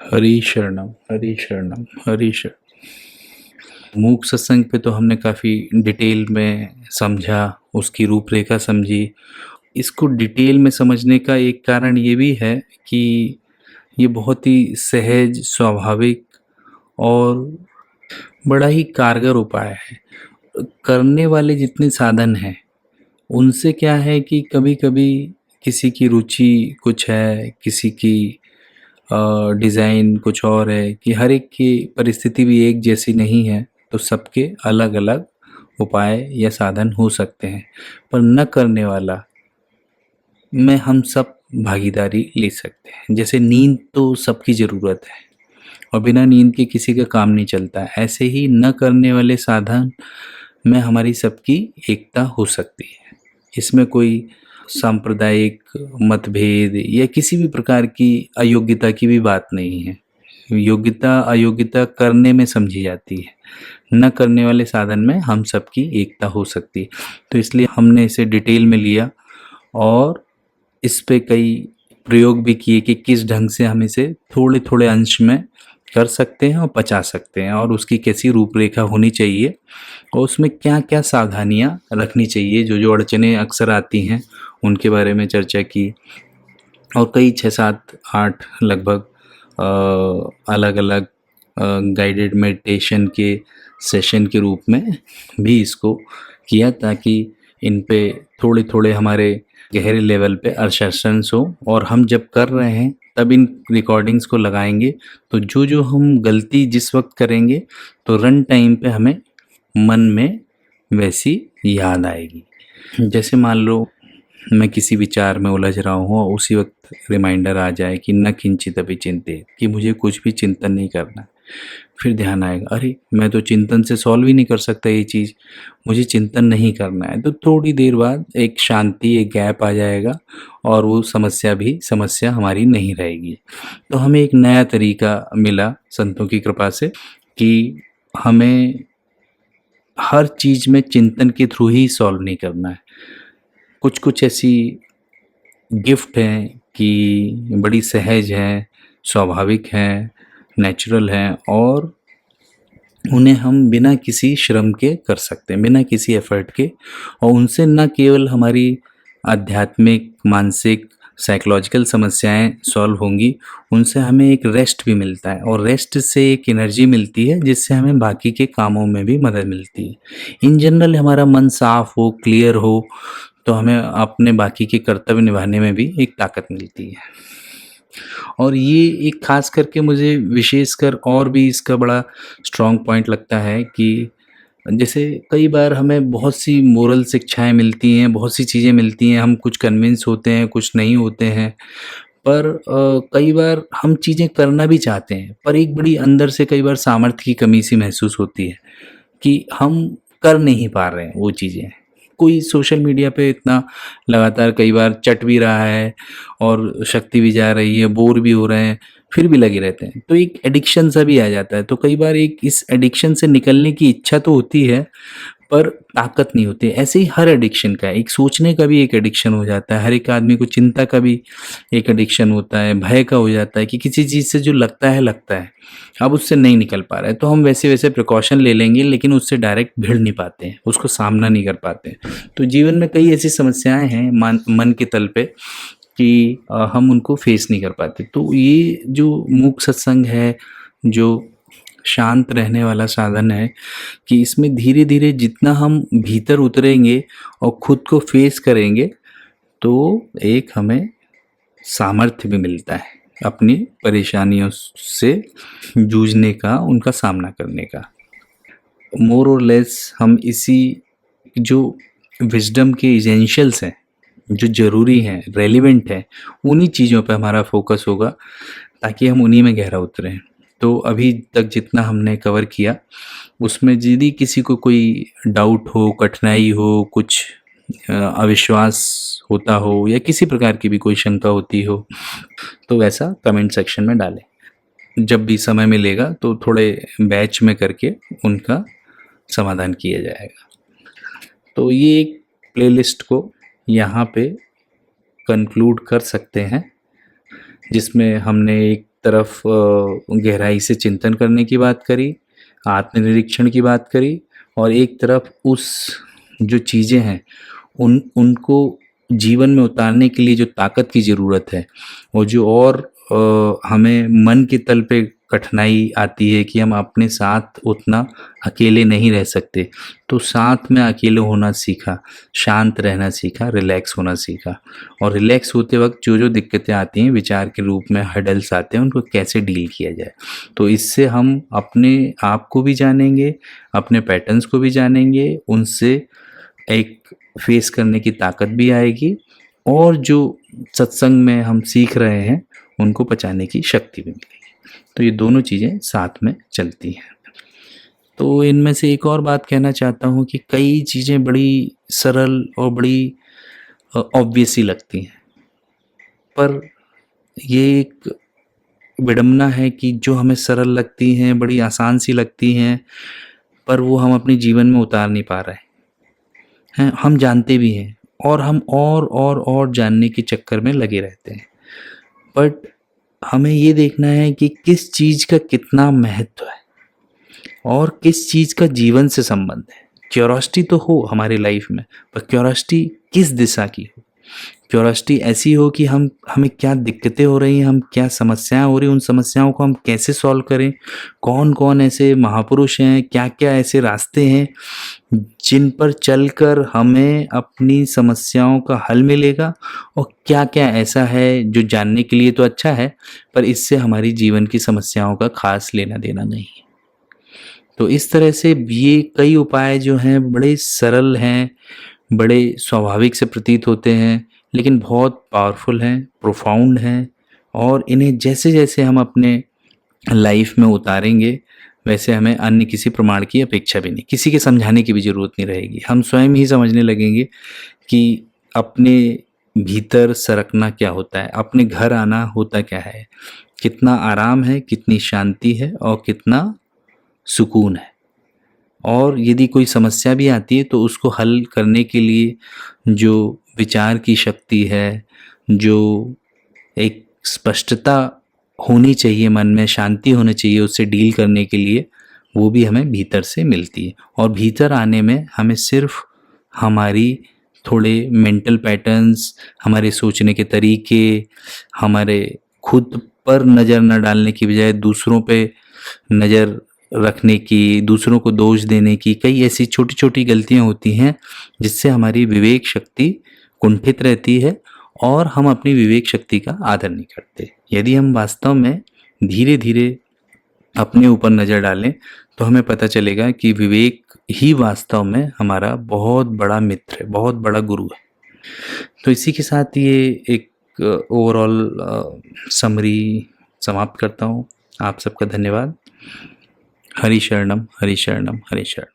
हरि शरणम, हरि शरणम, हरि शरणम। मूक सत्संग पे तो हमने काफ़ी डिटेल में समझा, उसकी रूपरेखा समझी। इसको डिटेल में समझने का एक कारण ये भी है कि ये बहुत ही सहज, स्वाभाविक और बड़ा ही कारगर उपाय है। करने वाले जितने साधन हैं, उनसे क्या है कि कभी-कभी किसी की रुचि कुछ है, किसी की डिज़ाइन कुछ और है, कि हर एक की परिस्थिति भी एक जैसी नहीं है, तो सबके अलग-अलग उपाय या साधन हो सकते हैं। पर न करने वाला में हम सब भागीदारी ले सकते हैं। जैसे नींद तो सबकी ज़रूरत है और बिना नींद के किसी का काम नहीं चलता है। ऐसे ही न करने वाले साधन में हमारी सबकी एकता हो सकती है। इसमें कोई सांप्रदायिक मतभेद या किसी भी प्रकार की अयोग्यता की भी बात नहीं है। योग्यता अयोग्यता करने में समझी जाती है, न करने वाले साधन में हम सबकी एकता हो सकती है। तो इसलिए हमने इसे डिटेल में लिया और इस पे कई प्रयोग भी किए कि किस ढंग से हम इसे थोड़े थोड़े अंश में कर सकते हैं और पचा सकते हैं, और उसकी कैसी रूपरेखा होनी चाहिए और उसमें क्या क्या सावधानियां रखनी चाहिए, जो जो अड़चने अक्सर आती हैं उनके बारे में चर्चा की। और कई 6, 7, 8 लगभग अलग अलग गाइडेड मेडिटेशन के सेशन के रूप में भी इसको किया, ताकि इन पे थोड़े थोड़े हमारे गहरे लेवल पे असरसंस हो। और हम जब कर रहे हैं तब इन रिकॉर्डिंग्स को लगाएंगे, तो जो जो हम गलती जिस वक्त करेंगे तो रन टाइम पे हमें मन में वैसी याद आएगी। जैसे मान लो मैं किसी विचार में उलझ रहा हूँ और उसी वक्त रिमाइंडर आ जाए कि न किंचित अपि चिंतेत, कि मुझे कुछ भी चिंतन नहीं करना है। फिर ध्यान आएगा, अरे मैं तो चिंतन से सॉल्व ही नहीं कर सकता ये चीज़, मुझे चिंतन नहीं करना है। तो थोड़ी देर बाद एक शांति, एक गैप आ जाएगा और वो समस्या भी समस्या हमारी नहीं रहेगी। तो हमें एक नया तरीका मिला संतों की कृपा से कि हमें हर चीज़ में चिंतन के थ्रू ही सॉल्व नहीं करना है। कुछ कुछ ऐसी गिफ्ट हैं कि बड़ी सहज हैं, स्वाभाविक हैं, नेचुरल हैं, और उन्हें हम बिना किसी श्रम के कर सकते हैं, बिना किसी एफर्ट के। और उनसे न केवल हमारी आध्यात्मिक, मानसिक, साइकोलॉजिकल समस्याएं सॉल्व होंगी, उनसे हमें एक रेस्ट भी मिलता है, और रेस्ट से एक एनर्जी मिलती है जिससे हमें बाकी के कामों में भी मदद मिलती है। इन जनरल हमारा मन साफ हो, क्लियर हो, तो हमें अपने बाकी के कर्तव्य निभाने में भी एक ताकत मिलती है। और ये एक खास करके मुझे विशेषकर और भी इसका बड़ा स्ट्रॉन्ग पॉइंट लगता है कि जैसे कई बार हमें बहुत सी मोरल शिक्षाएं मिलती हैं, बहुत सी चीज़ें मिलती हैं, हम कुछ कन्विंस होते हैं, कुछ नहीं होते हैं। पर कई बार हम चीज़ें करना भी चाहते हैं, पर एक बड़ी अंदर से कई बार सामर्थ्य की कमी सी महसूस होती है कि हम कर नहीं पा रहे हैं वो चीज़ें। कोई सोशल मीडिया पे इतना लगातार कई बार चट भी रहा है और शक्ति भी जा रही है, बोर भी हो रहे हैं, फिर भी लगे रहते हैं, तो एक एडिक्शन सा भी आ जाता है। तो कई बार एक इस एडिक्शन से निकलने की इच्छा तो होती है, पर ताकत नहीं होती है। ऐसे ही हर एडिक्शन का एक सोचने का भी एक एडिक्शन हो जाता है, हर एक आदमी को चिंता का भी एक एडिक्शन होता है, भय का हो जाता है कि किसी चीज़ से जो लगता है अब उससे नहीं निकल पा रहा है, तो हम वैसे वैसे प्रिकॉशन ले लेंगे, लेकिन उससे डायरेक्ट भिड़ नहीं पाते हैं, उसको सामना नहीं कर पाते हैं। तो जीवन में कई ऐसी समस्याएं हैं मन के तल पे कि हम उनको फेस नहीं कर पाते। तो ये जो मूक सत्संग है, जो शांत रहने वाला साधन है, कि इसमें धीरे धीरे जितना हम भीतर उतरेंगे और खुद को फेस करेंगे, तो एक हमें सामर्थ्य भी मिलता है अपनी परेशानियों से जूझने का, उनका सामना करने का। मोर और लेस हम इसी जो विजडम के इसेंशियल्स हैं, जो ज़रूरी हैं, रेलिवेंट हैं, उन्हीं चीज़ों पे हमारा फोकस होगा, ताकि हम उन्हीं में गहरा उतरें। तो अभी तक जितना हमने कवर किया, उसमें यदि किसी को कोई डाउट हो, कठिनाई हो, कुछ अविश्वास होता हो, या किसी प्रकार की भी कोई शंका होती हो, तो वैसा कमेंट सेक्शन में डालें। जब भी समय मिलेगा तो थोड़े बैच में करके उनका समाधान किया जाएगा। तो ये एक प्लेलिस्ट को यहाँ पे कंक्लूड कर सकते हैं, जिसमें हमने एक तरफ गहराई से चिंतन करने की बात करी, आत्मनिरीक्षण की बात करी, और एक तरफ उस जो चीज़ें हैं उनको जीवन में उतारने के लिए जो ताकत की ज़रूरत है, और जो और हमें मन के तल पे कठिनाई आती है कि हम अपने साथ उतना अकेले नहीं रह सकते, तो साथ में अकेले होना सीखा, शांत रहना सीखा, रिलैक्स होना सीखा। और रिलैक्स होते वक्त जो जो दिक्कतें आती हैं विचार के रूप में, हर्डल्स आते हैं, उनको कैसे डील किया जाए। तो इससे हम अपने आप को भी जानेंगे, अपने पैटर्न्स को भी जानेंगे, उनसे एक फेस करने की ताकत भी आएगी, और जो सत्संग में हम सीख रहे हैं उनको पचाने की शक्ति भी मिलेगी। तो ये दोनों चीज़ें साथ में चलती हैं। तो इनमें से एक और बात कहना चाहता हूँ कि कई चीज़ें बड़ी सरल और बड़ी ऑब्वियस ही लगती हैं, पर ये एक विडंबना है कि जो हमें सरल लगती हैं, बड़ी आसान सी लगती हैं, पर वो हम अपने जीवन में उतार नहीं पा रहे हैं। हम जानते भी हैं, और हम और जानने के चक्कर में लगे रहते हैं। बट हमें ये देखना है कि किस चीज़ का कितना महत्व है और किस चीज़ का जीवन से संबंध है। क्यूरोसिटी तो हो हमारी लाइफ में, पर क्यूरोसिटी किस दिशा की हो। क्यूरोसिटी ऐसी हो कि हमें क्या दिक्कतें हो रही हैं, हम क्या समस्याएं हो रही हैं, उन समस्याओं को हम कैसे सॉल्व करें, कौन कौन ऐसे महापुरुष हैं, क्या क्या ऐसे रास्ते हैं जिन पर चलकर हमें अपनी समस्याओं का हल मिलेगा, और क्या क्या ऐसा है जो जानने के लिए तो अच्छा है, पर इससे हमारी जीवन की समस्याओं का खास लेना देना नहीं है। तो इस तरह से ये कई उपाय जो हैं बड़े सरल हैं, बड़े स्वाभाविक से प्रतीत होते हैं, लेकिन बहुत पावरफुल हैं, प्रोफाउंड हैं, और इन्हें जैसे जैसे हम अपने लाइफ में उतारेंगे, वैसे हमें अन्य किसी प्रमाण की अपेक्षा भी नहीं, किसी के समझाने की भी ज़रूरत नहीं रहेगी। हम स्वयं ही समझने लगेंगे कि अपने भीतर सरकना क्या होता है, अपने घर आना होता क्या है, कितना आराम है, कितनी शांति है, और कितना सुकून है। और यदि कोई समस्या भी आती है तो उसको हल करने के लिए जो विचार की शक्ति है, जो एक स्पष्टता होनी चाहिए मन में, शांति होनी चाहिए उससे डील करने के लिए, वो भी हमें भीतर से मिलती है। और भीतर आने में हमें सिर्फ हमारी थोड़े मेंटल पैटर्न्स, हमारे सोचने के तरीके, हमारे खुद पर नज़र न डालने की बजाय दूसरों पे नज़र रखने की, दूसरों को दोष देने की, कई ऐसी छोटी छोटी गलतियां होती हैं जिससे हमारी विवेक शक्ति कुंठित रहती है, और हम अपनी विवेक शक्ति का आदर नहीं करते। यदि हम वास्तव में धीरे धीरे अपने ऊपर नज़र डालें तो हमें पता चलेगा कि विवेक ही वास्तव में हमारा बहुत बड़ा मित्र है, बहुत बड़ा गुरु है। तो इसी के साथ ये एक ओवरऑल समरी समाप्त करता हूँ। आप सबका धन्यवाद। हरि शरणम, हरि शरणम, हरि शरणम।